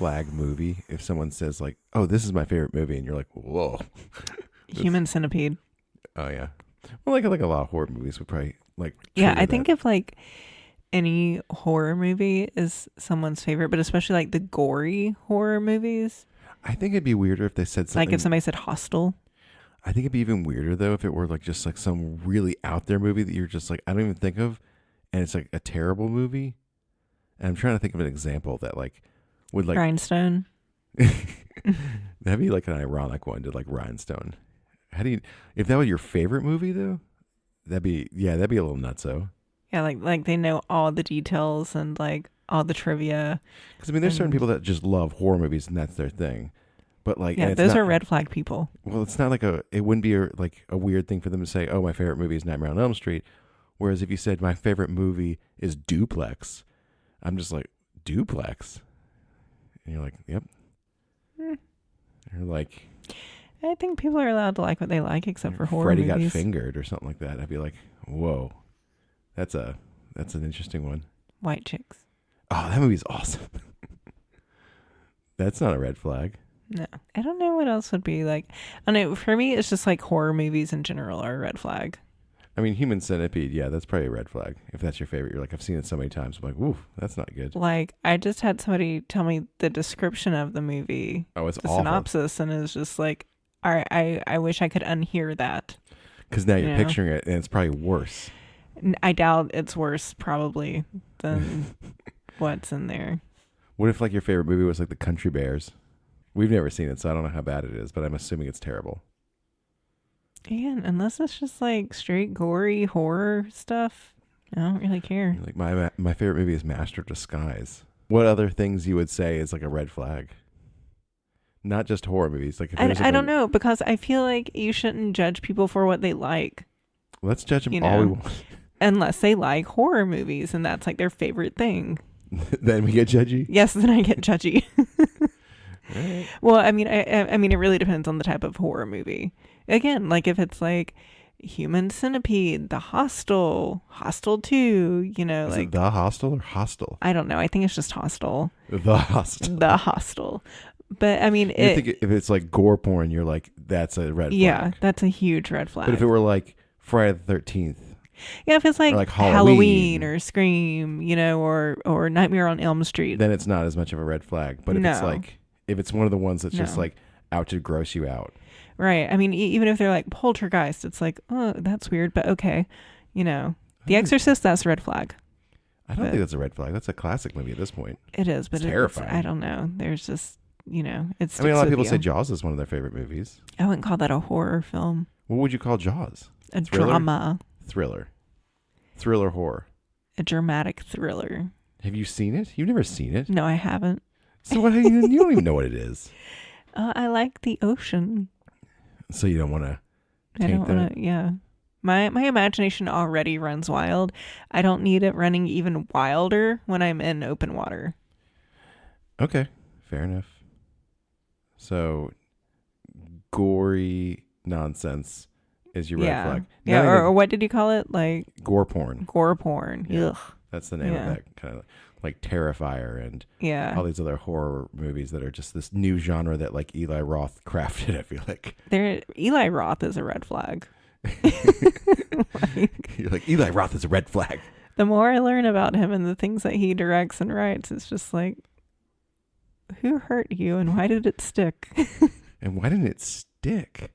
flag movie if someone says like, "Oh, this is my favorite movie," and you're like, "Whoa." Human Centipede. Oh yeah. Well, like a lot of horror movies would probably like. Yeah, I trigger think that. if like any horror movie is someone's favorite, but especially like the gory horror movies. I think it'd be weirder if they said Like if something. somebody said Hostel. I think it'd be even weirder though if it were like just like some really out there movie that you're just like I don't even think of, and it's like a terrible movie. And I'm trying to think of an example that like would like Grindstone. that'd be like an ironic one to like Rhinestone. How do you if that was your favorite movie though? That'd be a little nutso. Yeah, like they know all the details and like all the trivia. Because I mean, there's certain And people that just love horror movies and that's their thing. But like, yeah, and it's those not, are red flag people. well, it's not like it wouldn't be like a weird thing for them to say, oh, my favorite movie is Nightmare on Elm Street. Whereas if you said my favorite movie is Duplex, I'm just like, Duplex? And you're like, yep. Hmm. You're like, I think people are allowed to like what they like, except for horror Freddy movies. got fingered or something like that. I'd be like, whoa, that's an interesting one. White chicks. Oh, that movie's awesome. That's not a red flag. No, I don't know what else would be like. I don't know. For me, it's just like horror movies in general are a red flag. I mean, Human Centipede, yeah, that's probably a red flag. If that's your favorite, you're like, I've seen it so many times. I'm like, oof, that's not good. Like, I just had somebody tell me the description of the movie, Oh, it's the awful. synopsis, and it's just like, I wish I could unhear that. Because now you're Yeah. picturing it, and it's probably worse. I doubt it's worse, probably, than what's in there. What if like your favorite movie was like The Country Bears? We've never seen it, so I don't know how bad it is, but I'm assuming it's terrible. And unless it's just like straight gory horror stuff, I don't really care. Like my favorite movie is Master of Disguise. What other things you would say is like a red flag? Not just horror movies. Like if there's a I don't movie- know, because I feel like you shouldn't judge people for what they like. Let's judge them You all we know. want. Unless they like horror movies and that's like their favorite thing. Then we get judgy. Yes, then I get judgy. Right. Well, I mean, I mean, it really depends on the type of horror movie. Again, like if it's like Human Centipede, The Hostel, Hostel 2, you know, Is like it The Hostel or Hostel? I don't know. I think it's just Hostel. The Hostel. The Hostel. But I mean, You think if it's like gore porn, you're like, that's a red flag. yeah, that's a huge red flag. But if it were like Friday the 13th, yeah, if it's like, like Halloween Halloween or Scream, you know, or Nightmare on Elm Street. then it's not as much of a red flag. But if it's No. like, if it's one of the ones that's just No. like out to gross you out. Right. I mean, even if they're like Poltergeist, it's like, oh, that's weird, but okay. You know, The I Exorcist, that's a red flag. don't but- think that's a red flag. That's a classic movie at this point. It is, but It's terrifying. I don't know. There's just, you know, it's. I mean, a lot of people say Jaws is one of their favorite movies. I wouldn't call that a horror film. What would you call Jaws? A Thriller? drama, Thriller horror. a dramatic thriller. Have you seen it? You've never seen it. No, I haven't. So what? You don't even know what it is. I like the ocean. So you don't want to. I don't want to. Yeah, my imagination already runs wild. I don't need it running even wilder when I'm in open water. Okay, fair enough. So, gory nonsense is your red Yeah, flag. yeah. Not Or even what did you call it? Like gore porn. gore porn. Yeah. Ugh. That's the name Yeah. of that kind of like Terrifier and Yeah. all these other horror movies that are just this new genre that like Eli Roth crafted. I feel like Eli Roth is a red flag. you're like Eli Roth is a red flag. The more I learn about him and the things that he directs and writes, it's just like, who hurt you and why did it stick? And why didn't it stick?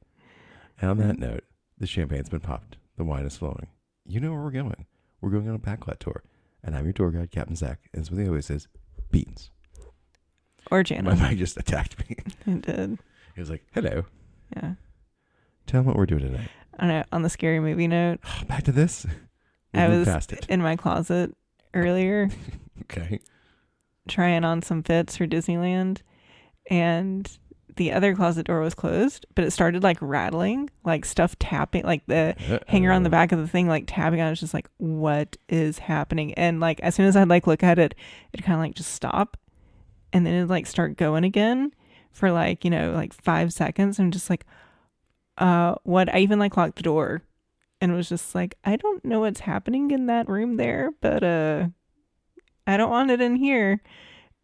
And on that note, the champagne's been popped. The wine is flowing. You know where we're going. We're going on a backlot tour. And I'm your tour guide, Captain Zach. And as what he always says, beans. Or My Janna. mic just attacked me. It did. He was like, hello. Yeah. Tell him what we're doing tonight. On the scary movie note, Back to this. I We'll move was past it. in my closet earlier Okay. trying on some fits for Disneyland, and the other closet door was closed, but it started like rattling, like stuff tapping, like the hanger on the back of the thing, like tapping on. It's just like, what is happening? And like as soon as I'd like look at it, it kind of like just stop, and then it'd like start going again for like, you know, like 5 seconds. And just like, what? I even like locked the door, and was just like, I don't know what's happening in that room there, but I don't want it in here.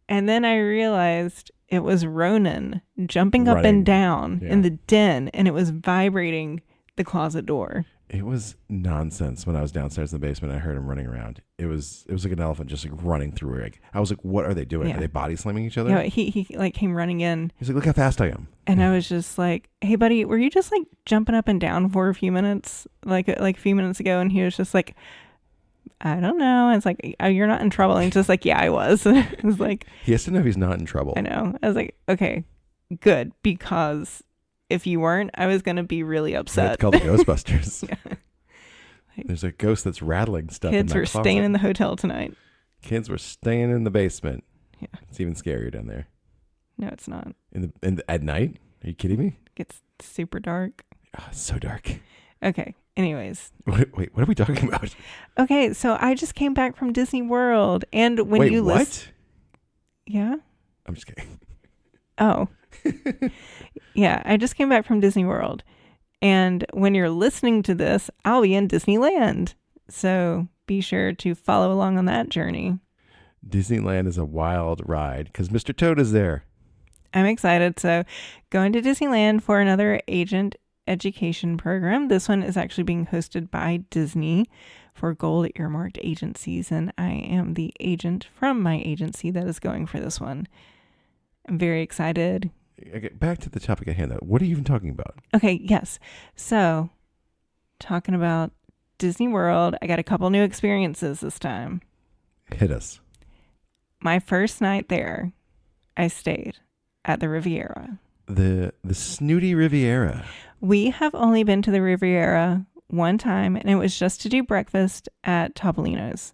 And then I realized it was Ronan jumping up Running. and down Yeah. in the den, and it was vibrating the closet door. It was nonsense when I was downstairs in the basement. I heard him running around. It was like an elephant just like running through. Like I was like, what are they doing? Yeah. Are they body slamming each other? Yeah, he like came running in, He's like, look how fast I am. and I was just like, "Hey, buddy, were you just like jumping up and down for a few minutes, like a few minutes ago?" And he was just like, "I don't know." And it's like, "Oh, you're not in trouble." And he's just like, "Yeah, I was." And I was like, He has to know he's not in trouble. I know. I was like, "Okay, good," because if you weren't, I was gonna be really It's upset. called the Ghostbusters. Yeah. There's a ghost that's rattling stuff. Kids in that were closet. staying in the hotel tonight. Kids were staying in the basement. Yeah. It's even scarier down there. No, it's not. At night? Are you kidding me? It gets super dark. Oh, it's so dark. Okay. Anyways. Wait, what are we talking about? Okay, so I just came back from Disney World, and when Wait, you what? Yeah. I'm just kidding. Oh. Yeah, I just came back from Disney World. And when you're listening to this, I'll be in Disneyland. So be sure to follow along on that journey. Disneyland is a wild ride because Mr. Toad is there. I'm excited. So going to Disneyland for another agent education program. This one is actually being hosted by Disney for gold earmarked agencies. And I am the agent from my agency that is going for this one. I'm very excited. Okay, back to the topic at hand, though. What are you even talking about? Okay, yes. So, talking about Disney World, I got a couple new experiences this time. Hit us. My first night there, I stayed at the Riviera. The snooty Riviera. We have only been to the Riviera one time, and it was just to do breakfast at Topolino's,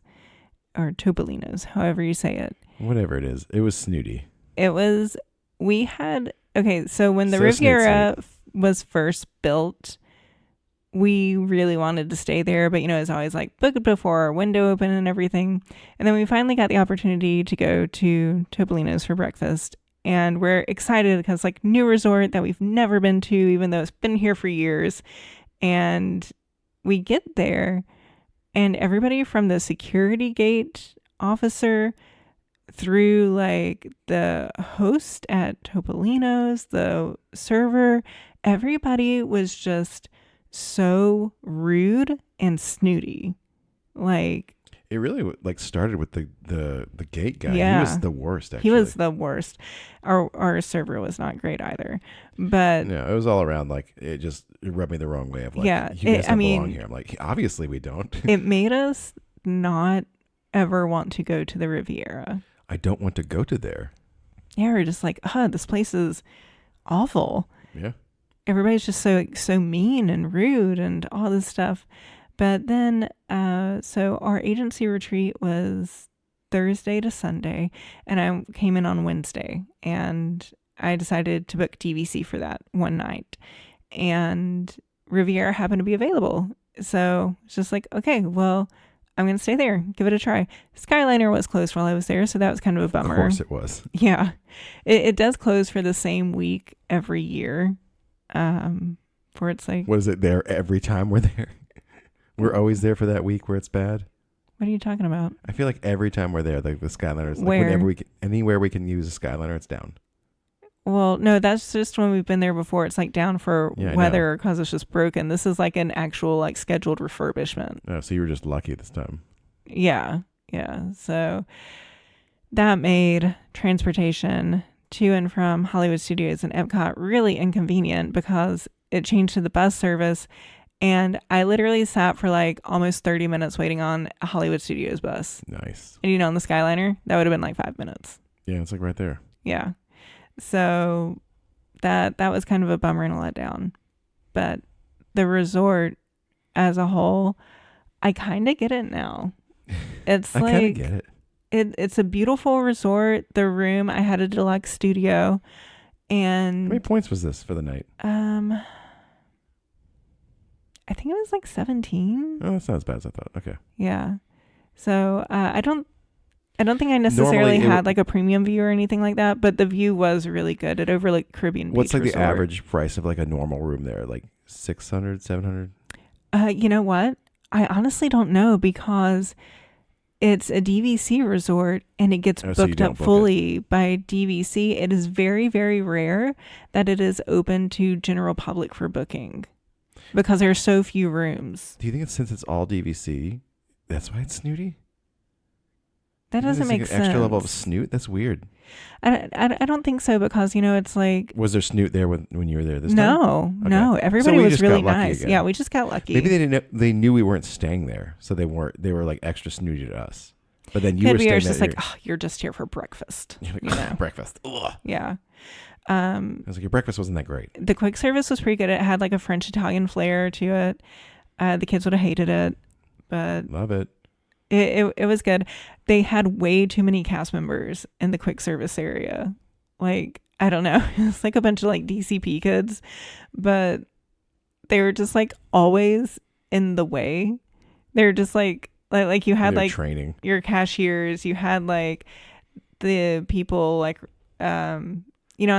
or Topolino's, however you say it. Whatever it is. It was snooty. It was, we had, okay, so when the So Riviera was first built, we really wanted to stay there, but it's always like booked before our window open and everything. And then we finally got the opportunity to go to Topolino's for breakfast. And we're excited because like new resort that we've never been to, even though it's been here for years. And we get there and everybody from the security gate officer through like the host at Topolino's, the server, everybody was just so rude and snooty. Like it really like started with the gate guy. Yeah. He was the worst. Actually, he was the worst. Our server was not great either. But no, it was all around. Like it rubbed me the wrong way. Of like, yeah, you guys don't belong here. I'm like, obviously we don't. It made us not ever want to go to the Riviera. I don't want to go to there. Yeah, we're just like, this place is awful. Yeah. Everybody's just so mean and rude and all this stuff. But then, so our agency retreat was Thursday to Sunday, and I came in on Wednesday, and I decided to book DVC for that one night, and Riviera happened to be available. So it's just like, okay, well, I'm going to stay there, give it a try. Skyliner was closed while I was there, so that was kind of a bummer. Of course it was. Yeah. It does close for the same week every year. For it's like... Was it there every time we're there? We're always there for that week where it's bad? What are you talking about? I feel like every time we're there, like the Skyliner is like Where? whenever anywhere we can use a Skyliner, it's down. Well, no, that's just when we've been there before. It's like down for Yeah, I weather or because it's just broken. This is like an actual like scheduled refurbishment. Oh, so you were just lucky this time. Yeah. So that made transportation to and from Hollywood Studios and Epcot really inconvenient because it changed to the bus service. And I literally sat for like almost 30 minutes waiting on a Hollywood Studios bus. Nice. And on the Skyliner, that would have been like 5 minutes. Yeah, it's like right there. Yeah. So that was kind of a bummer and a letdown. But the resort as a whole, I kind of get it now. It's I like kind of get it. It's a beautiful resort. The room, I had a deluxe studio, and How many points was this for the night? I think it was like 17. Oh, that's not as bad as I thought. Okay. Yeah. So I don't think I necessarily Normally it had like a premium view or anything like that, but the view was really good. It overlooked Caribbean What's Beach like the Resort. average price of like a normal room there? Like 600, 700? You know what? I honestly don't know because it's a DVC resort and it gets Oh, so you booked don't up book fully by DVC. It is very, very rare that it is open to general public for booking because there are so few rooms. Do you think it's since it's all DVC, that's why it's snooty? That You think doesn't there's, make like, sense. an extra level of snoot? That's weird. I don't think so because, it's like... Was there snoot there when you were there this time? No. Everybody we was just really got lucky nice. again. Yeah, we just got lucky. Maybe they didn't know, they knew we weren't staying there, so they were like extra snooty to us. But then you Could were be staying just there. like, oh, you're just here for breakfast. You're like, breakfast. Ugh. Yeah. I was like, your breakfast wasn't that great. The quick service was pretty good. It had like a French Italian flair to it. The kids would have hated it, but Love it. it was good. They had way too many cast members in the quick service area. Like, I don't know. It's like a bunch of like DCP kids, but they were just like always in the way. They're just like you had like training your cashiers, you had like the people like on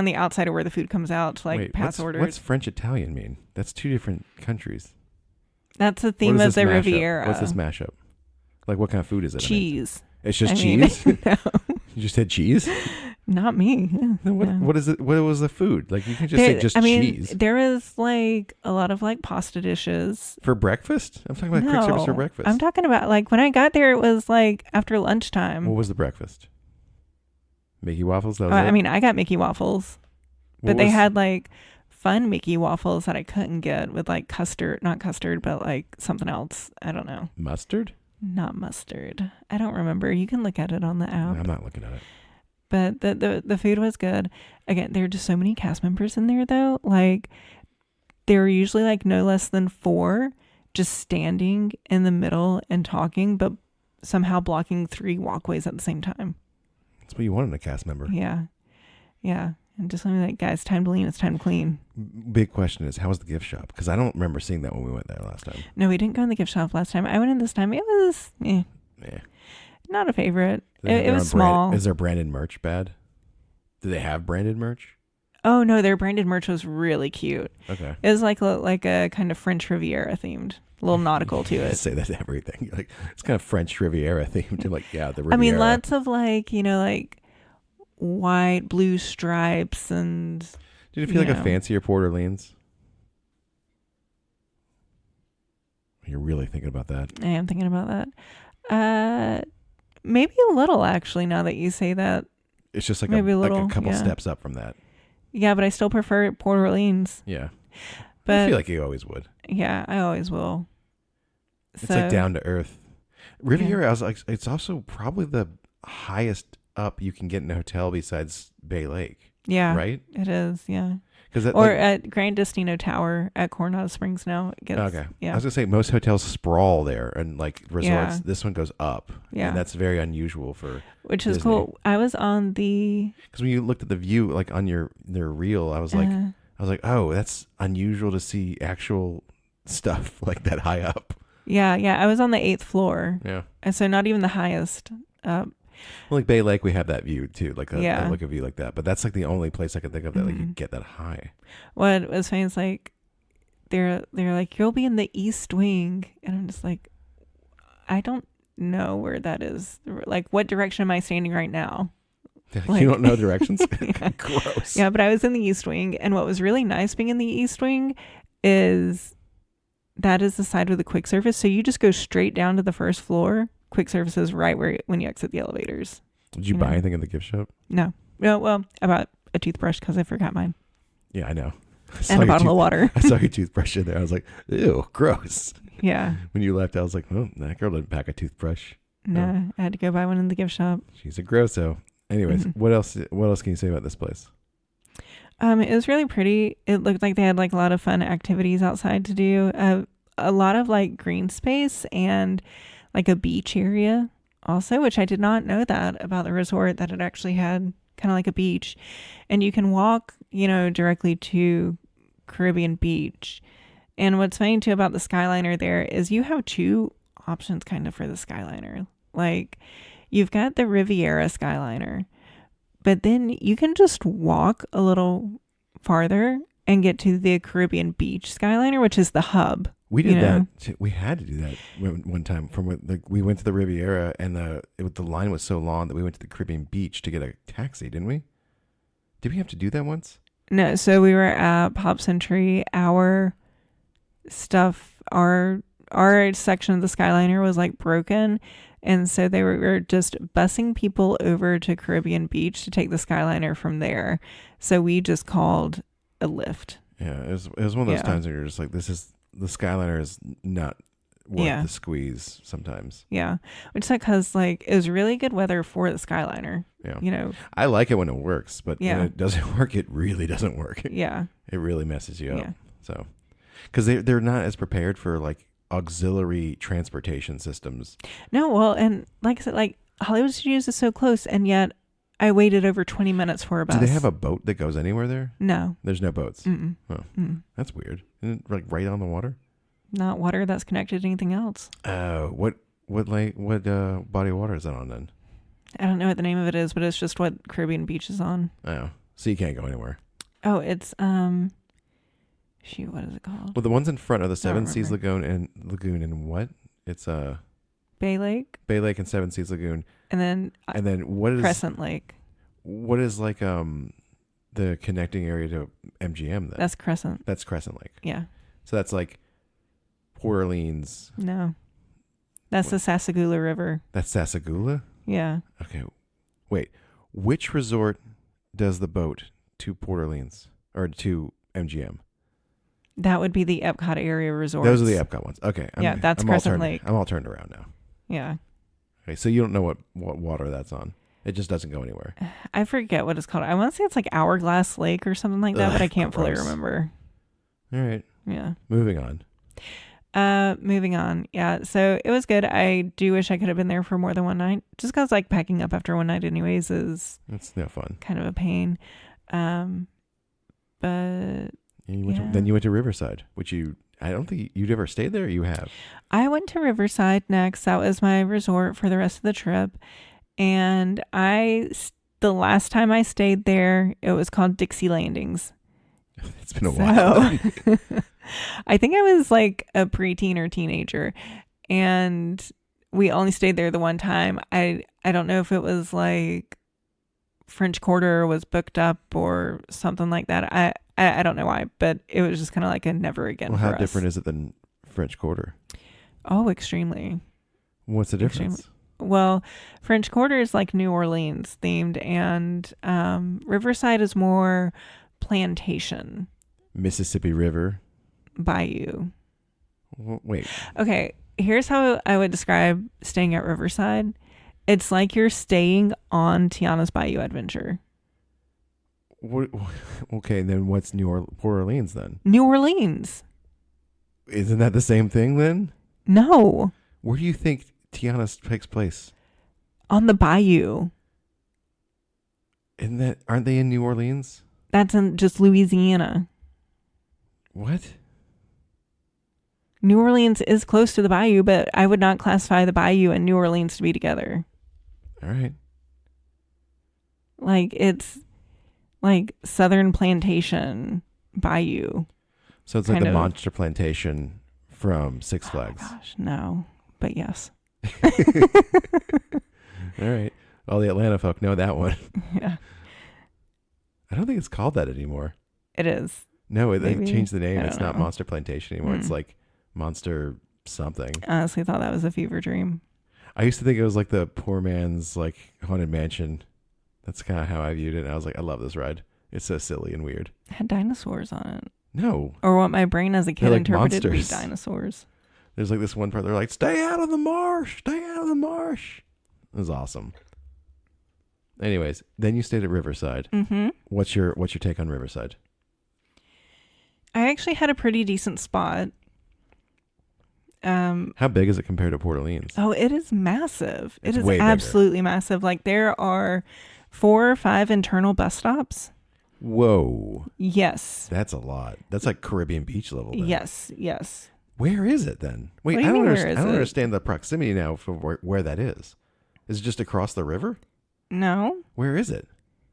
the outside of where the food comes out to like Wait, pass orders. What's French Italian mean? That's two different countries. That's the theme of the Riviera. What's this mashup? Like, what kind of food is it? Cheese. It's just I mean, cheese? no, You just said cheese? not me. No, No. what is it? What was the food? Like, you can just say just cheese. There is like a lot of like pasta dishes. For breakfast? I'm talking about quick service for breakfast. I'm talking about like when I got there, it was like after lunchtime. What was the breakfast? Mickey waffles? That was I it? mean, I got Mickey waffles, but What they was- had like fun Mickey waffles that I couldn't get with like not custard, but like something else. I don't know. Mustard? Not mustard. I don't remember. You can look at it on the app. I'm not looking at it. But the food was good. Again, there are just so many cast members in there though. Like there were usually like no less than 4 just standing in the middle and talking, but somehow blocking 3 walkways at the same time. That's what you want in a cast member. Yeah. Yeah. And just something like, guys, time to lean, it's time to clean. Big question is, how was the gift shop? Because I don't remember seeing that when we went there last time. No, we didn't go in the gift shop last time. I went in this time. It was not a favorite. It was small. Is their branded merch bad? Do they have branded merch? Oh no, their branded merch was really cute. Okay. It was like a kind of French Riviera themed, a little nautical to it. Say that to everything. Like, it's kind of French Riviera themed. Like, yeah, the Riviera. I mean, lots of like white, blue stripes and. Did it feel like a fancier Port Orleans? You're really thinking about that. I am thinking about that. Maybe a little actually. Now that you say that. It's just like Maybe a like little, a couple yeah. steps up from that. Yeah, but I still prefer Port Orleans. Yeah. But I feel like you always would. yeah, I always will. It's like down to earth. Riviera, I was like, it's also probably the highest up you can get in a hotel besides Bay Lake. Yeah, Right? It is. Yeah. Because At Grand Destino Tower at Coronado Springs now. It gets, okay. Yeah. I was gonna say most hotels sprawl there and like resorts. Yeah. This one goes up. Yeah. And that's very unusual for Which is Disney. cool. I was on the. because when you looked at the view like on their reel, I was like, oh, that's unusual to see actual stuff like that high up. Yeah. I was on the 8th floor. Yeah. And so not even the highest. Well, like Bay Lake, we have that view too, like Yeah. like a view like that. But that's like the only place I could think of that like you Mhm. get that high. What was funny is like, they're like, you'll be in the East Wing. And I'm just like, I don't know where that is. Like, what direction am I standing right now? You don't know directions? Yeah. Gross. Yeah, but I was in the East Wing, and what was really nice being in the East Wing is that is the side with the quick service. So you just go straight down to the first floor. Quick service is right when you exit the elevators. Did you buy anything in the gift shop? No. Well, I bought a toothbrush because I forgot mine. Yeah, I know. I And a bottle of water. I saw your toothbrush in there. I was like, ew, gross. Yeah. When you left, I was like, oh, that girl didn't pack a toothbrush. No, I had to go buy one in the gift shop. She's a grosso. Anyways, Mhm. what else can you say about this place? It was really pretty. It looked like they had like a lot of fun activities outside to do. A lot of like green space and like a beach area also, which I did not know that about the resort, that it actually had kind of like a beach. And you can walk, directly to Caribbean Beach. And what's funny too about the Skyliner there is you have 2 options kind of for the Skyliner. Like you've got the Riviera Skyliner, but then you can just walk a little farther and get to the Caribbean Beach Skyliner, which is the hub. We did you know? that. We had to do that one time. We went to the Riviera, and the line was so long that we went to the Caribbean Beach to get a taxi, didn't we? Did we have to do that once? No, so we were at Pop Century. Our stuff, our section of the Skyliner was like broken, and so they were just busing people over to Caribbean Beach to take the Skyliner from there. So we just called a lift. Yeah, it was one of those times where you're just like, the Skyliner is not worth the squeeze sometimes. Yeah, which is because like it was really good weather for the Skyliner. Yeah, I like it when it works, but when it doesn't work, it really doesn't work. Yeah, it really messes you up. Yeah. So, because they're not as prepared for like auxiliary transportation systems. No, well, and like I said, like Hollywood Studios is so close, and yet I waited over 20 minutes for a bus. Do they have a boat that goes anywhere there? No. There's no boats. Mm-mm. Oh, that's weird. Isn't it like right on the water? Not water that's connected to anything else. What body of water is that on then? I don't know what the name of it is, but it's just what Caribbean Beach is on. Oh, so you can't go anywhere. Oh, it's shoot, what is it called? Well, the ones in front are the Seven Seas Lagoon and what? It's Bay Lake and Seven Seas Lagoon. And then what is Crescent Lake? What is like the connecting area to MGM then? That's Crescent. That's Crescent Lake. Yeah. So that's like Port Orleans. No. That's the Sassagoula River. That's Sassagoula? Yeah. Okay. Wait. Which resort does the boat to Port Orleans or to MGM? That would be the Epcot area resorts. Those are the Epcot ones. Okay. That's Crescent Lake. I'm all turned around now. Yeah. Okay, so you don't know what water that's on. It just doesn't go anywhere. I forget what it's called. I want to say it's like Hourglass Lake or something like that, but I can't fully remember. All right. Yeah. Moving on. Moving on. Yeah. So it was good. I do wish I could have been there for more than one night, just because like packing up after one night anyways is it's no fun. Kind of a pain. But then you went to Riverside, which I don't think you'd ever stayed there. Or you have. I went to Riverside next. That was my resort for the rest of the trip. And the last time I stayed there, it was called Dixie Landings. It's been a while. I think I was like a preteen or teenager, and we only stayed there the one time. I don't know if it was like French Quarter was booked up or something like that. I don't know why, but it was just kind of like a never again. Well, for how us. different is it than French Quarter? Oh, extremely. What's the difference? Extremely. Well, French Quarter is like New Orleans themed, and Riverside is more plantation. Mississippi River. Bayou. Wait. Okay, here's how I would describe staying at Riverside. It's like you're staying on Tiana's Bayou Adventure. Okay, then what's Port Orleans then? New Orleans. Isn't that the same thing then? No. Where do you think Tiana takes place? On the Bayou. Aren't they in New Orleans? That's in just Louisiana. What? New Orleans is close to the Bayou, but I would not classify the Bayou and New Orleans to be together. All right. Like, it's like Southern Plantation Bayou. So it's like the Monster Plantation from Six Flags. Oh, gosh, no. But yes. All right. All the Atlanta folk know that one. Yeah. I don't think it's called that anymore. It is. No, they changed the name. It's not know. Monster Plantation anymore. It's like Monster something. I honestly thought that was a fever dream. I used to think it was like the poor man's like haunted mansion. That's kind of how I viewed it. And I was like, I love this ride. It's so silly and weird. It had dinosaurs on it. No. Or what my brain as a kid like interpreted monsters. to be dinosaurs. There's like this one part. They're like, stay out of the marsh. Stay out of the marsh. It was awesome. Anyways, then you stayed at Riverside. Mm-hmm. What's your take on Riverside? I actually had a pretty decent spot. How big is it compared to Port Orleans? Oh, it is massive. It's it is way bigger. absolutely massive. Like there are 4 or 5 internal bus stops. Whoa. Yes. That's a lot. That's like Caribbean Beach level. Then. Yes. Where is it then? Wait, I don't understand the proximity now for where that is. Is it just across the river? No. Where is it?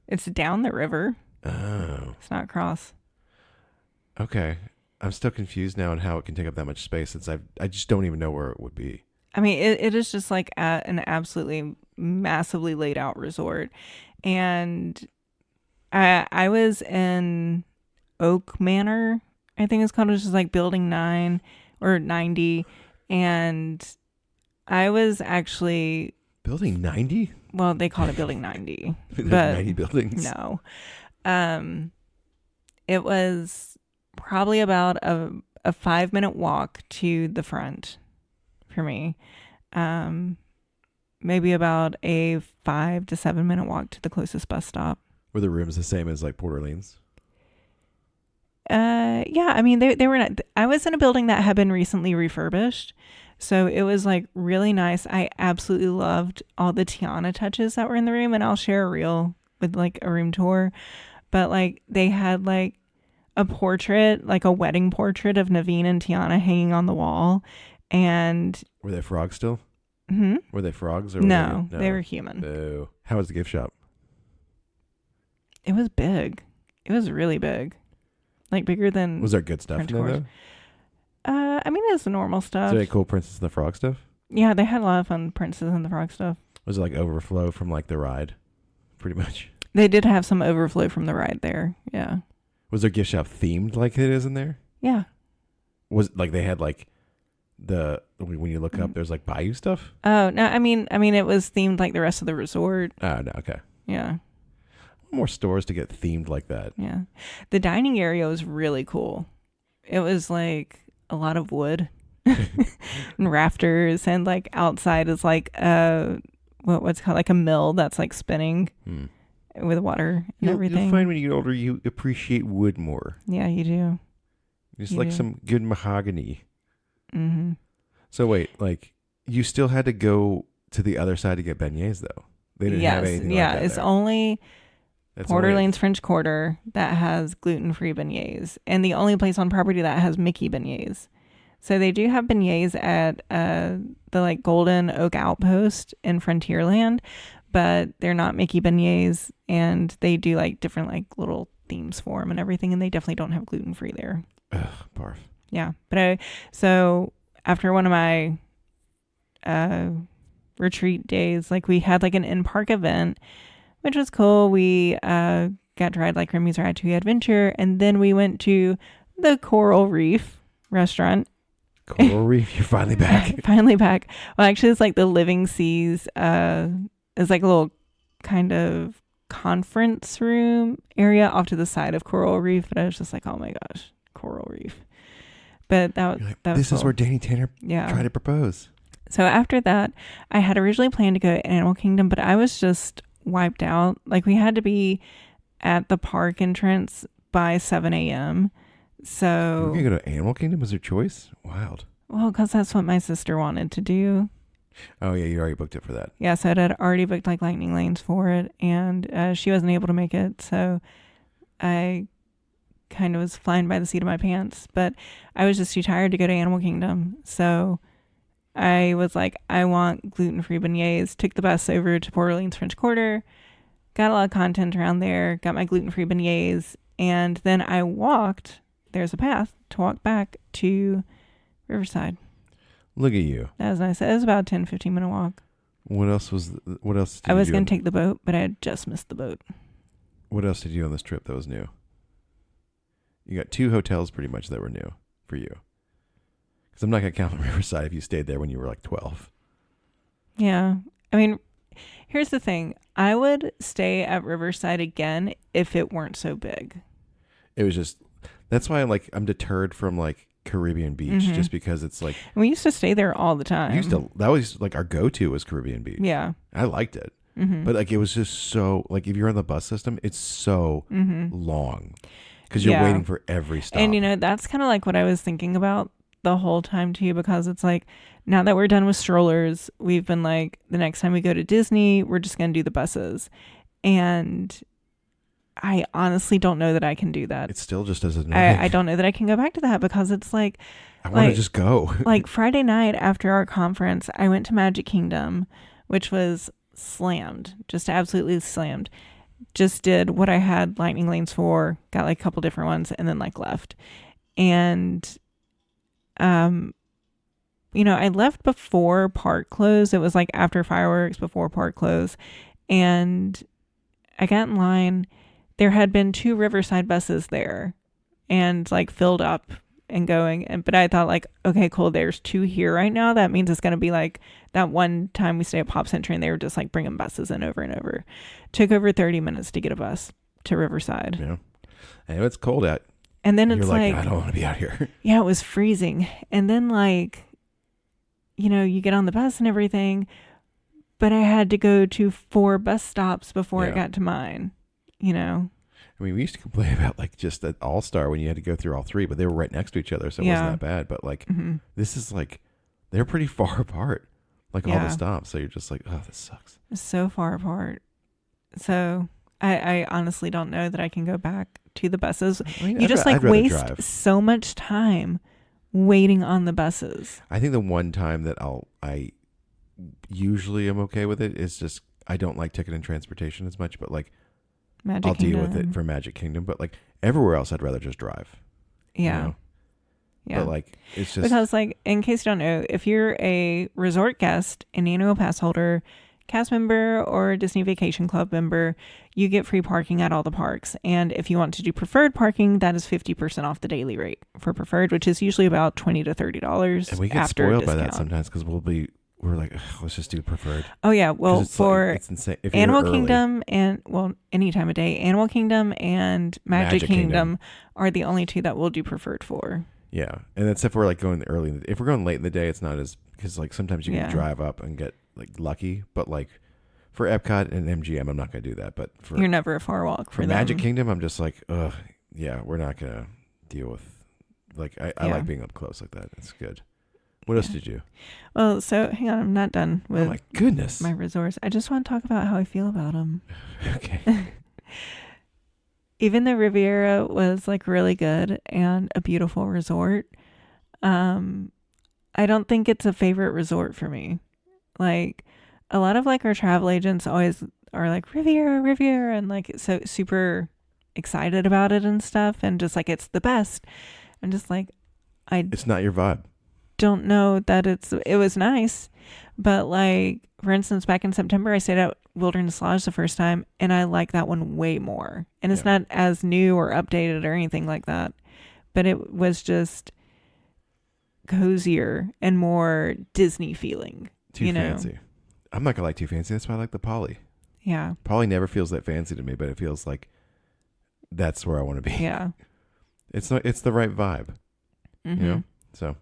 It's down the river. Oh. It's not across. Okay. I'm still confused now on how it can take up that much space since I just don't even know where it would be. I mean, it is just like an absolutely massively laid out resort. And I was in Oak Manor, I think it's called, which is like building 9 or 90. And I was actually, Building 90? well, they called it building 90. There's but 90 buildings. no. It was probably about a 5-minute walk to the front for me. Maybe about a 5 to 7 minute walk to the closest bus stop. Were the rooms the same as like Port Orleans? Yeah, I mean, they were not, I was in a building that had been recently refurbished. So it was like really nice. I absolutely loved all the Tiana touches that were in the room, and I'll share a reel with like a room tour. But like they had like a portrait, like a wedding portrait of Naveen and Tiana hanging on the wall. And Were they frogs still? Were they frogs or no, they were human. Boo. How was the gift shop? It was big. It was really big. Like bigger than Was there good stuff French in there Court. though? I mean, it's the normal Is stuff. there any cool Princess and the Frog stuff? Yeah, they had a lot of fun Princess and the Frog stuff. Was it like overflow from like the ride? Pretty much. They did have some overflow from the ride there. Yeah. Was their gift shop themed like it is in there? Yeah. Was like they had like the when you look up there's like bayou stuff? Oh, no, I mean it was themed like the rest of the resort. Oh no, okay. Yeah. More stores to get themed like that. Yeah. The dining area was really cool. It was like a lot of wood and rafters, and like outside is like what's called like a mill that's like spinning with water and everything. You'll find when you get older you appreciate wood more. Yeah, you do. Just You like do. some good mahogany. Mm-hmm. So wait, like you still had to go to the other side to get beignets though. They didn't have anything like that it's there. only That's Port only- Orleans French Quarter that has gluten-free beignets, and the only place on property that has Mickey beignets. So they do have beignets at the like Golden Oak Outpost in Frontierland, but they're not Mickey beignets, and they do like different like little themes for them and everything, and they definitely don't have gluten-free there. Ugh, barf. Yeah, but so after one of my retreat days, like we had like an in-park event, which was cool. We got to ride like Remy's Ratatouille Adventure, and then we went to the Coral Reef restaurant. Coral Reef, you're finally back. Finally back. Well, actually, it's like the Living Seas. It's like a little kind of conference room area off to the side of Coral Reef. But I was just like, oh my gosh, Coral Reef. But that You're like, that was this is cool. where Danny Tanner tried to propose. So after that, I had originally planned to go to Animal Kingdom, but I was just wiped out. Like we had to be at the park entrance by 7 a.m. So We're gonna go to Animal Kingdom. Was your choice? Wild. well, because that's what my sister wanted to do. Oh yeah, you already booked it for that. Yeah, so I had already booked like lightning lanes for it, and she wasn't able to make it, so I kind of was flying by the seat of my pants. But I was just too tired to go to Animal Kingdom, so I was like, I want gluten-free beignets. Took the bus over to Port Orleans French Quarter, got a lot of content around there, got my gluten-free beignets, and then I walked. There's a path to walk back to Riverside. Look at you. That was nice. It was about a 10-15 minute walk. What else did I was you do going to take the boat, but I had just missed the boat. What else did you do on this trip that was new? You got 2 hotels pretty much that were new for you. Because I'm not going to count Riverside if you stayed there when you were like 12. Yeah. I mean, here's the thing. I would stay at Riverside again if it weren't so big. It was just, that's why I'm deterred from like Caribbean Beach, just because it's like, We used to stay there all the time. that was like our go-to was Caribbean Beach. Yeah. I liked it. But like it was just so, like if you're on the bus system, it's so long because you're waiting for every stop. And that's kind of like what I was thinking about the whole time too, because it's like now that we're done with strollers, we've been like, the next time we go to Disney, we're just going to do the buses. And I honestly don't know that I can do that. It's still just as annoying. I don't know that I can go back to that, because it's like, I want to just go. like Friday night after our conference, I went to Magic Kingdom, which was slammed, just absolutely slammed. Just did what I had lightning lanes for, got like a couple different ones, and then like left. And, I left before park close. It was like after fireworks, before park close. And I got in line. There had been 2 Riverside buses there and like filled up and going. But I thought like, okay, cool. There's 2 here right now. That means it's going to be like that one time we stayed at Pop Century and they were just like bringing buses in over and over. Took over 30 minutes to get a bus to Riverside. Yeah. And it's cold out. And then it's like, I don't want to be out here. Yeah, it was freezing. And then like, you get on the bus and everything, but I had to go to 4 bus stops before it got to mine, I mean, we used to complain about like just an All-Star when you had to go through all 3, but they were right next to each other, so it wasn't that bad. But like, this is like, they're pretty far apart, like all the stops. So you're just like, oh, this sucks. It's so far apart. So I honestly don't know that I can go back to the buses. I mean, you just like waste so much time waiting on the buses. I think the one time that I usually am okay with it is just I don't like ticket and transportation as much, but like I'll deal with it for Magic Kingdom. But like everywhere else, I'd rather just drive. Yeah. Yeah. But like it's just because like in case you don't know, if you're a resort guest, an annual pass holder, cast member, or Disney Vacation Club member, you get free parking at all the parks. And if you want to do preferred parking, that is 50% off the daily rate for preferred, which is usually about $20 to $30. And we get spoiled by that sometimes because we're like, let's just do preferred. Oh yeah, well for it's insane. If Animal Kingdom and any time of day, Animal Kingdom and Magic Kingdom are the only 2 that we'll do preferred for. Yeah, and that's if we're like going early. If we're going late in the day, it's not as because like sometimes you can drive up and get like lucky, but like for Epcot and MGM, I'm not gonna do that. But you're never a far walk for them. Magic Kingdom, I'm just like, we're not gonna deal with like I like being up close like that. It's good. What else did you? Well, so hang on, I'm not done with. Oh my goodness, my resorts. I just want to talk about how I feel about them. Okay. Even though Riviera was like really good and a beautiful resort, I don't think it's a favorite resort for me. Like a lot of like our travel agents always are like Riviera and like so super excited about it and stuff and just like it's the best. I'm just like it's not your vibe. Don't know that it was nice, but like for instance back in September I stayed at Wilderness Lodge the first time and I like that one way more, and it's not as new or updated or anything like that, but it was just cozier and more Disney feeling. Too fancy. I'm not gonna like too fancy. That's why I like the Poly. Yeah, Poly never feels that fancy to me, but it feels like that's where I want to be. Yeah, it's the right vibe. So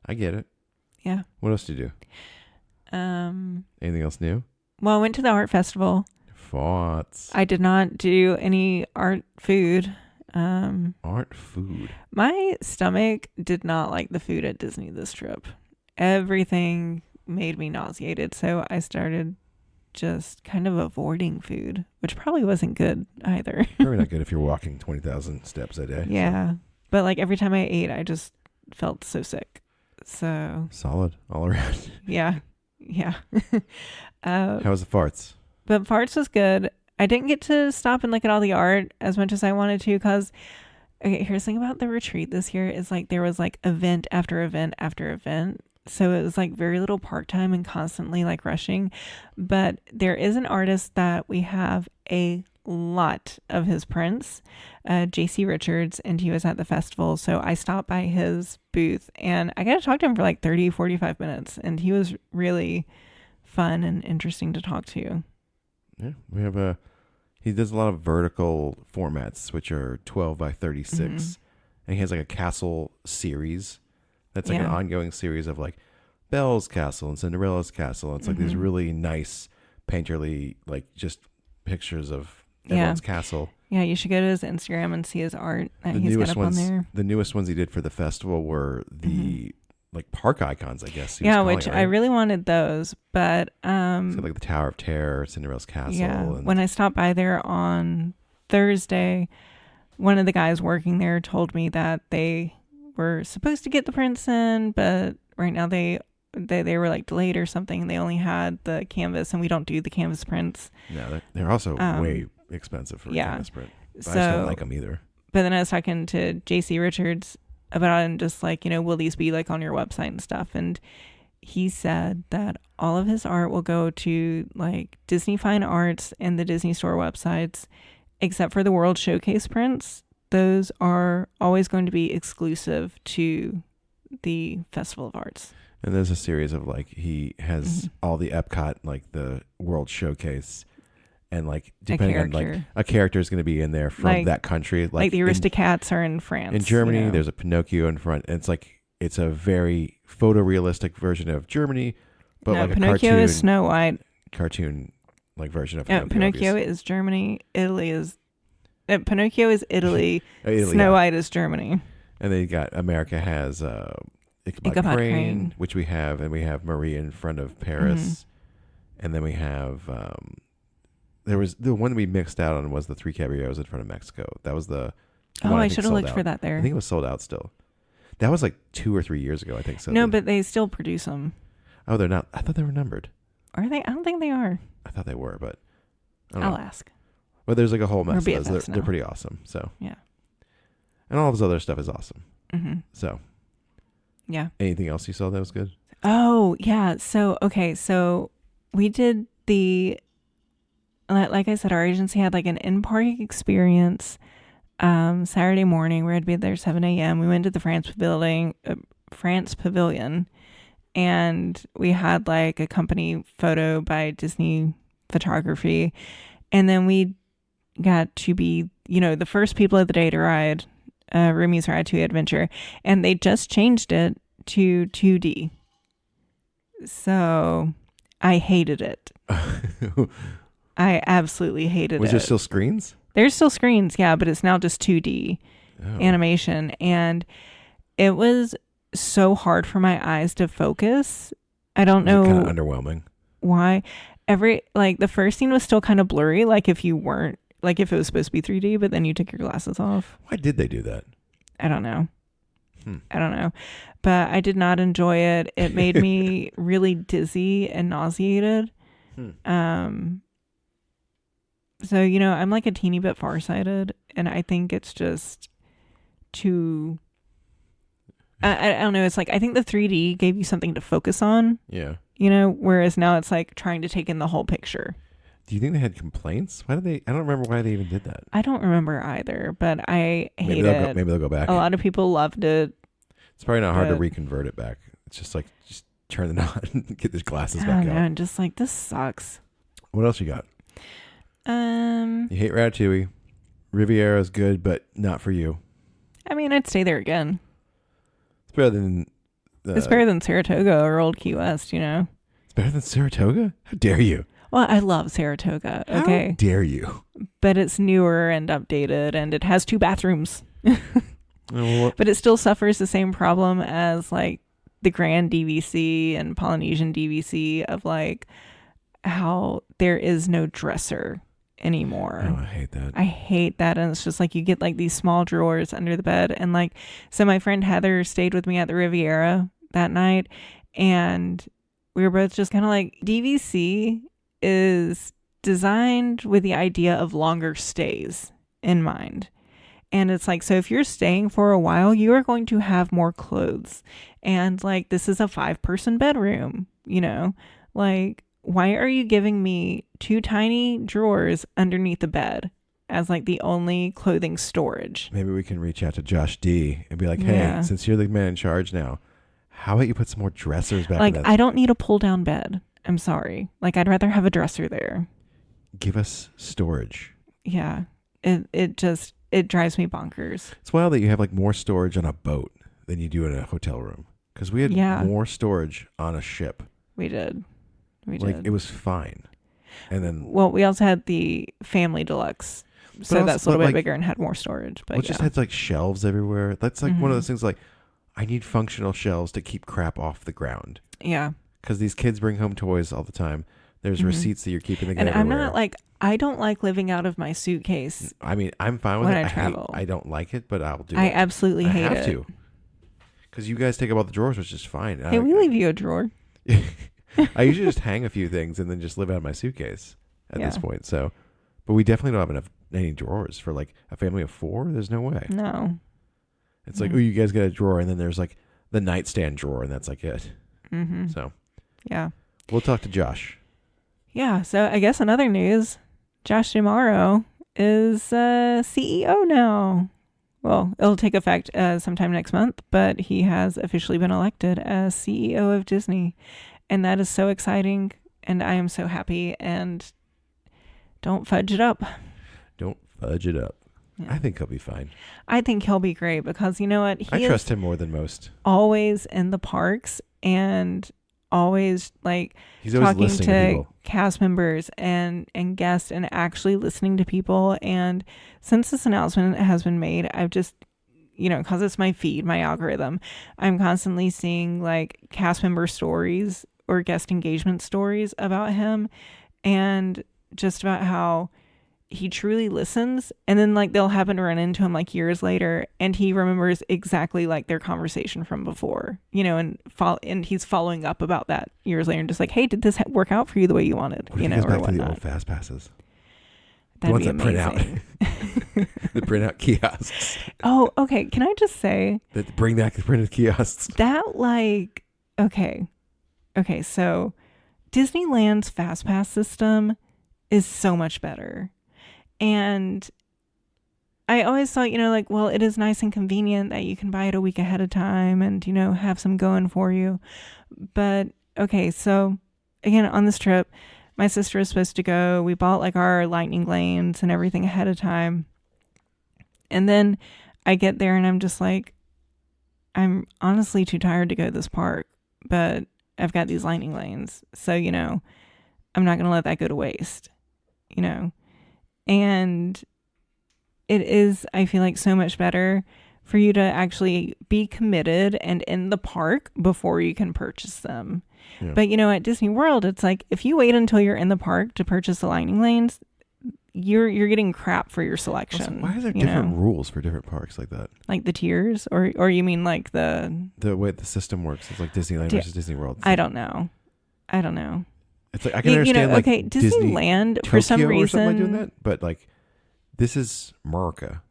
I get it. Yeah. What else did you do? Anything else new? Well, I went to the art festival. Thoughts? I did not do any art food. Art food. My stomach did not like the food at Disney this trip. Everything made me nauseated, so I started just kind of avoiding food, which probably wasn't good either. Probably not good if you're walking 20,000 steps a day. Yeah, so. But like every time I ate, I just felt so sick. So solid all around. Yeah. How was the farts? But farts was good. I didn't get to stop and look at all the art as much as I wanted to because here's the thing about the retreat this year is like there was like event after event after event. So it was like very little park time and constantly like rushing. But there is an artist that we have a lot of his prints, JC Richards, and he was at the festival. So I stopped by his booth and I got to talk to him for like 30-45 minutes. And he was really fun and interesting to talk to. Yeah, we have he does a lot of vertical formats, which are 12 by 36. And he has like a castle series. That's like an ongoing series of like Belle's Castle and Cinderella's Castle. It's like these really nice painterly, like just pictures of everyone's castle. Yeah, you should go to his Instagram and see his art that he's got up on there. The newest ones he did for the festival were the like park icons, I guess. Which I really wanted those, but so like the Tower of Terror, Cinderella's Castle. Yeah, and when I stopped by there on Thursday, one of the guys working there told me that they were supposed to get the prints in, but right now they were like delayed or something. They only had the canvas, and we don't do the canvas prints. Yeah, they're also way expensive for a canvas print. But I just don't like them either. But then I was talking to JC Richards about it and just like, will these be like on your website and stuff? And he said that all of his art will go to like Disney Fine Arts and the Disney Store websites, except for the World Showcase prints. Those are always going to be exclusive to the Festival of Arts. And there's a series of like, he has all the Epcot, like the World Showcase, and like depending on like a character is going to be in there from that country. Like the Aristocats are in France. In Germany, there's a Pinocchio in front. And it's a very photorealistic version of Germany, but like Pinocchio a cartoon is Snow White. Cartoon like version of Pinocchio is Germany. Pinocchio is Italy. Snow White is Germany. And then you got America has Ichabod Crane, which we have, and we have Marie in front of Paris, and then we have there was the one we mixed out on was the Three Caballeros in front of Mexico. That was the I should have looked for that there. I think it was sold out still. That was like 2 or 3 years ago, I think. So no, but they still produce them. Oh, they're not. I thought they were numbered. Are they? I don't think they are. I thought they were, but I'll ask. But there's like a whole mess of those. They're pretty awesome. So yeah, and all of his other stuff is awesome. So yeah. Anything else you saw that was good? Oh yeah. So we did like I said, our agency had like an in-park experience Saturday morning. We had to be there 7 a.m. We went to the France Pavilion, and we had like a company photo by Disney Photography, and then we got to be the first people of the day to ride Rumi's Ratatouille Adventure, and they just changed it to 2D. So I hated it. I absolutely hated it. Was there still screens? There's still screens, yeah, but it's now just 2D animation. And it was so hard for my eyes to focus. I don't know. Kind of underwhelming. Why? The first scene was still kind of blurry, like if you weren't, like if it was supposed to be 3D, but then you took your glasses off. Why did they do that? I don't know. I don't know. But I did not enjoy it. It made me really dizzy and nauseated. So, I'm like a teeny bit farsighted, and I think it's just too, I don't know. It's like, I think the 3D gave you something to focus on. Yeah. Whereas now it's like trying to take in the whole picture. Do you think they had complaints? I don't remember why they even did that. I don't remember either, but I hate it. Maybe they'll go back. A lot of people loved it. It's probably not hard to reconvert it back. It's just like, just turn it on and get the glasses back out. And just like, this sucks. What else you got? You hate Ratatouille. Riviera is good, but not for you. I mean, I'd stay there again. It's better than... it's better than Saratoga or Old Key West, It's better than Saratoga? How dare you? Well, I love Saratoga. Okay. How dare you? But it's newer and updated, and it has 2 bathrooms. But it still suffers the same problem as like the Grand DVC and Polynesian DVC of like how there is no dresser anymore. Oh, I hate that. I hate that. And it's just like you get like these small drawers under the bed. And like, so my friend Heather stayed with me at the Riviera that night, and we were both just kind of like, DVC is designed with the idea of longer stays in mind. And it's like, so if you're staying for a while, you are going to have more clothes. And like, this is a 5-person bedroom, like, why are you giving me 2 tiny drawers underneath the bed as like the only clothing storage? Maybe we can reach out to Josh D and be like, hey, since you're the man in charge now, how about you put some more dressers back in that? I don't need a pull down bed. I'm sorry. Like, I'd rather have a dresser there. Give us storage. Yeah. It drives me bonkers. It's wild that you have like more storage on a boat than you do in a hotel room. Because we had more storage on a ship. We did. It was fine. And then... Well, we also had the family deluxe. So that's a little bit bigger and had more storage. But it just had like shelves everywhere. That's like one of those things like, I need functional shelves to keep crap off the ground. Yeah. Because these kids bring home toys all the time. There's receipts that you're keeping and everywhere. I'm not like, I don't like living out of my suitcase. I mean, I'm fine with when it. I travel. I don't like it, but I'll do it. I absolutely hate it. I have to. Because you guys take up all the drawers, which is fine. Hey, we leave you a drawer. I usually just hang a few things and then just live out of my suitcase at this point. So, but we definitely don't have any drawers for like a family of 4. There's no way. No. It's like, oh, you guys got a drawer, and then there's like the nightstand drawer, and that's like it. Mm-hmm. So, yeah. We'll talk to Josh. Yeah. So I guess in other news, Josh D'Amaro is CEO now. Well, it'll take effect sometime next month, but he has officially been elected as CEO of Disney. And that is so exciting. And I am so happy. And don't fudge it up. Don't fudge it up. Yeah. I think he'll be fine. I think he'll be great because you know what? I trust him more than most. Always in the parks and always like he's always talking listening to people. Cast members and guests and actually listening to people. And since this announcement has been made, I've just, because it's my feed, my algorithm, I'm constantly seeing like cast member stories or guest engagement stories about him and just about how he truly listens. And then like they'll happen to run into him like years later and he remembers exactly like their conversation from before, and he's following up about that years later and just like, hey, did this work out for you the way you wanted? What if he goes back to the old fast passes? The ones that print out. The printout kiosks. Oh, okay. Can I just say that bring back the printed kiosks? That like, okay. So Disneyland's fast pass system is so much better. And I always thought, like, well, it is nice and convenient that you can buy it a week ahead of time and, have some going for you. But okay, so again, on this trip, my sister is supposed to go. We bought like our lightning lanes and everything ahead of time. And then I get there and I'm just like, I'm honestly too tired to go to this park, but I've got these lightning lanes. So, I'm not going to let that go to waste, And it is, I feel like, so much better for you to actually be committed and in the park before you can purchase them. Yeah. But, at Disney World, it's like if you wait until you're in the park to purchase the lightning lanes, you're getting crap for your selection. Also, why is there different rules for different parks like that? Like the tiers? Or you mean like the way the system works? It's like Disneyland versus Disney World. I don't know. It's like I can understand like Disneyland Disney, for some Tokyo reason or something like doing that, but like this is America.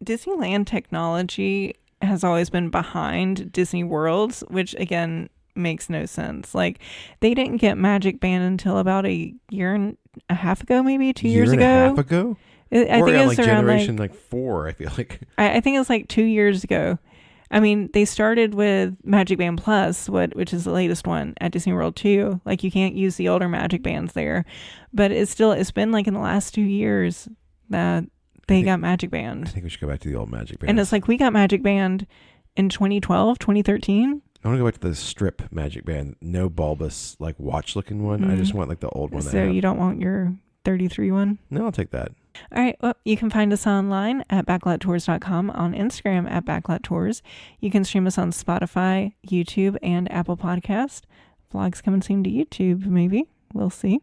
Disneyland technology has always been behind Disney World's, which again makes no sense. Like they didn't get Magic Band until about a year and a half ago, maybe 2 years ago. Year and a half ago? I think it was like around generation like 4. I feel like I think it was like 2 years ago. I mean, they started with Magic Band Plus, which is the latest one at Disney World too. Like you can't use the older Magic Bands there, but it's been like in the last 2 years that they got Magic Band. I think we should go back to the old Magic Band. And it's like we got Magic Band in 2012, 2013. I want to go back to the strip Magic Band, no bulbous like watch looking one. Mm-hmm. I just want like the old one. So you don't want your 33 one? No, I'll take that. All right. Well, you can find us online at backlottours.com, on Instagram at backlottours. You can stream us on Spotify, YouTube, and Apple Podcast. Vlogs coming soon to YouTube, maybe. We'll see.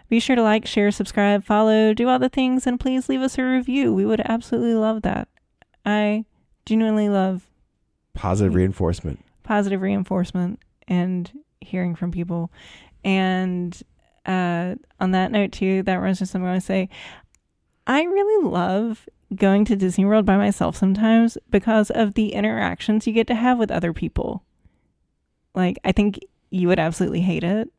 Be sure to like, share, subscribe, follow, do all the things, and please leave us a review. We would absolutely love that. I genuinely love positive reinforcement and hearing from people. And on that note, too, that runs to something I want to say. I really love going to Disney World by myself sometimes because of the interactions you get to have with other people. Like, I think you would absolutely hate it.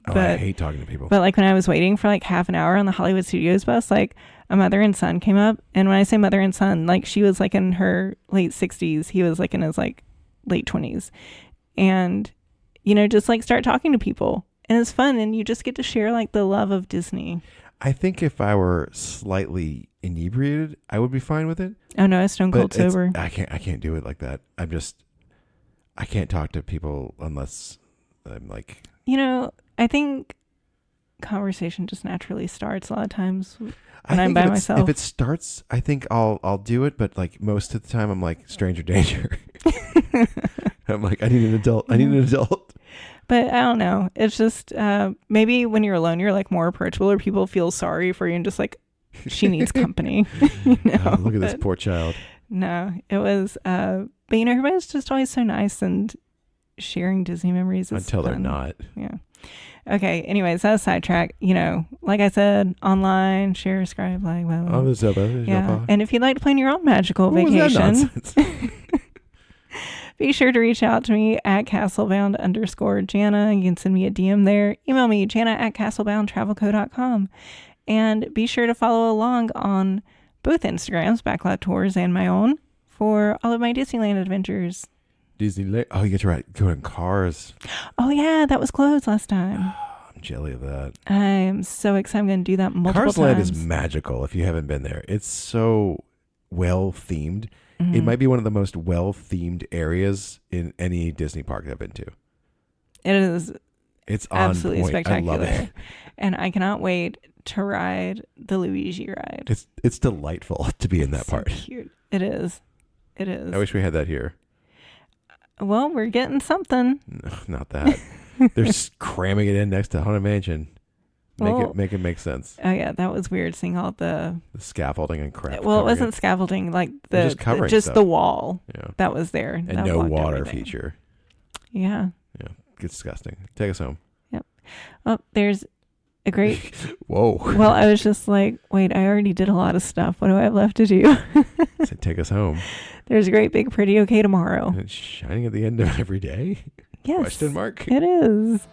Oh, I hate talking to people. But like when I was waiting for like half an hour on the Hollywood Studios bus, like a mother and son came up. And when I say mother and son, like she was like in her late 60s. He was like in his like late 20s. And, just like start talking to people. And it's fun. And you just get to share like the love of Disney. I think if I were slightly inebriated, I would be fine with it. Oh no, it's stone cold sober. I can't do it like that. I can't talk to people unless I'm like, I think conversation just naturally starts a lot of times when I'm by myself. If it starts, I think I'll do it. But like most of the time I'm like stranger danger. I'm like, I need an adult. But I don't know. It's just maybe when you're alone, you're like more approachable, or people feel sorry for you and just like, she needs company. Look at this poor child. No, it was. But everybody's just always so nice and sharing Disney memories is until fun. They're not. Yeah. Okay. Anyways, that's sidetrack. Like I said, online, share, subscribe, like, blah, blah, blah. Yeah. And if you'd like to plan your own magical vacation, be sure to reach out to me at castlebound_Janna. You can send me a DM there. Email me, janna@castleboundtravelco.com. And be sure to follow along on both Instagrams, Backlot Tours and my own, for all of my Disneyland adventures. Disneyland? Oh, you get to ride go in cars. Oh, yeah, that was closed last time. I'm jelly of that. I am so excited. I'm going to do that multiple Cars times. Land is magical if you haven't been there. It's so well themed. Mm-hmm. It might be one of the most well-themed areas in any Disney park I've been to. It is. It's on absolutely point. spectacular. I love it. And I cannot wait to ride the Luigi ride. It's delightful to be in that part. Cute. It is. It is. I wish we had that here. Well, we're getting something. No, not that. They're cramming it in next to Haunted Mansion. Make it make sense. Oh yeah, that was weird seeing all the scaffolding and crap. Well, it wasn't scaffolding, like just the wall. Yeah. That was there. And that no water everything. feature. Yeah. Yeah. It's disgusting. Take us home. Yep. Oh, there's a great Whoa. Well, I was just like, wait, I already did a lot of stuff. What do I have left to do? So take us home. There's a great big pretty okay tomorrow. And it's shining at the end of every day? Yes. Question mark? It is.